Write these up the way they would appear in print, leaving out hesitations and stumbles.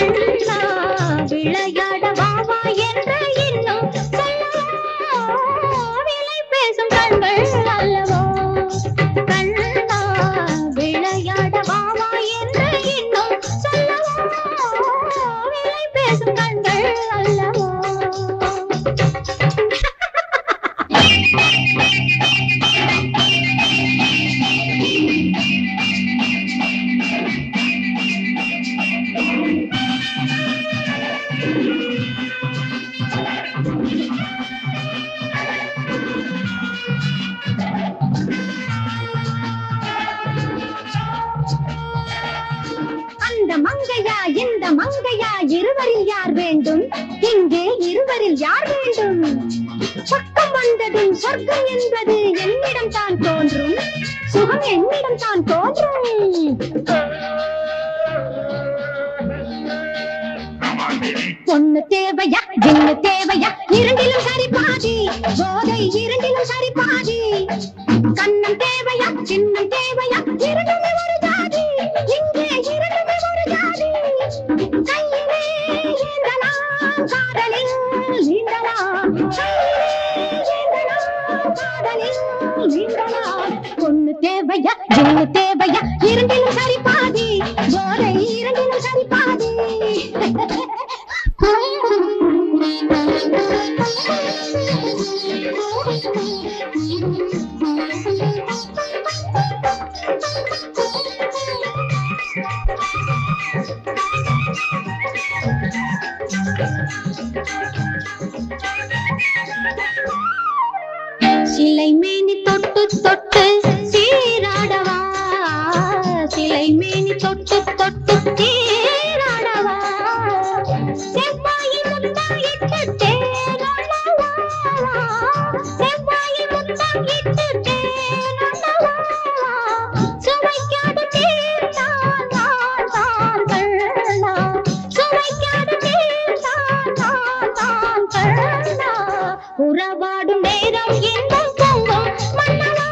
கண்ணா விளையாட வாவா என்று இன்னும் சொல்லவோ விலை பேசும் கண்கள் அல்லவோ கண்ணா விளையாட வாவா என்று இன்னும் சொல்லவோ விலை பேசும் கண்கள் அல்லவோ அந்த மங்கையா இந்த மங்கையா இருவரில் யார் வேண்டும் இங்கே இருவரில் யார் வேண்டும் பக்கம் வந்ததும் சொர்க்கம் என்பது என்னிடம் தான் தோன்றும் சுகம் என்னிடம் தான் தோன்றும் பொண்ணு தேவையா ஜின்னு தேவையா இரண்டிலும் சரி பாதி போதை இரண்டிலும் சரி பாதி கண்ணம் தேவையா சின்னம் தேவையா இரண்டுமே ஒரு ஜாதி இங்கே இரண்டுமே ஒரு ஜாதி கையிலே ஏந்தலாம் காதலில் நீந்தலாம் காதலில் நீந்தலாம் பொண்ணு தேவையா ஜின்னு தேவையா இரண்டிலும் சரி பாதி போதை இரண்டிலும் சரி பாதி சிலை மேனி தொட்டு தொட்டு சீராடவா சிலை மேனி தொட்டு தொட்டு சீராடவா செவ்வாயை முத்தாயிட்டு தேனொன்னவா செவ்வாயை முத்தாயிட்டு தேனொன்னவா சுவைக்காத தீர்த்தான் நான் தான் கண்ணா சுவைக்காத தீர்த்தான் நான் தான் கண்ணா உறவாடும் நேரம் இன்பம் பொங்கும் மன்னவா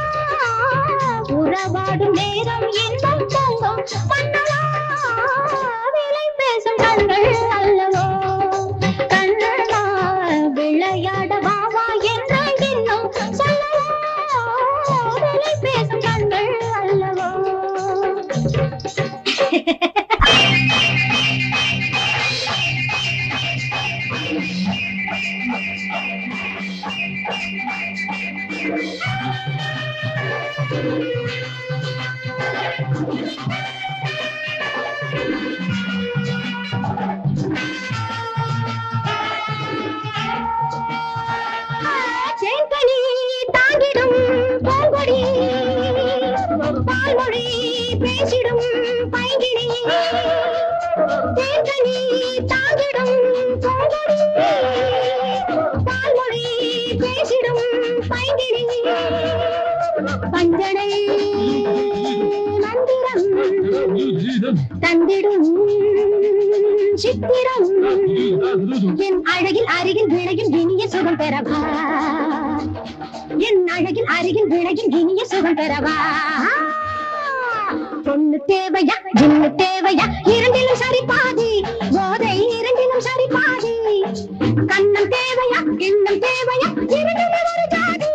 உறவாடும் நேரம் இன்பம் பொங்கும் மன்னவா விலை பேசும் கண்கள் அல்லவோ கண்ணா விளையாட வாவா என்று இன்னும் சொல்லவோ விலை பேசும் கண்கள் அல்லவோ தேன்கனி தாங்கிடும் பூங்கொடி பால்மொழி பேசிடும் பைங்கினி தேன்கனி தாங்கிடும் பூங்கொடி பால்மொழி பேசிடும் பைங்கினி பஞ்சனை மந்திரம் தந்திடும் சித்திரம் என் அழகில் அருகில் விளையும் இனிய சுகம் பெறவா என் அழகில் அருகில் விளையும் இனிய சுகம் பெறவா பொண்ணு தேவையா ஜின்னு தேவையா இரண்டிலும் சரி பாதி போதை இரண்டிலும் சரி பாதி கண்ணம் தேவையா கிண்ணம் தேவையா இரண்டுமே ஒரு ஜாதி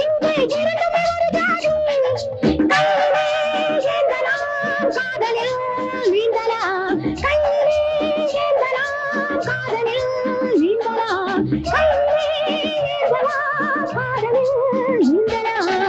இங்கே இரண்டுமே ஒரு ஜாதி கையிலே ஏந்தலாம் காதலில் நீந்தலாம் கையிலே ஏந்தலாம் காதலில் நீந்தலாம் கையிலே ஏந்தலாம் காதலில் நீந்தலாம்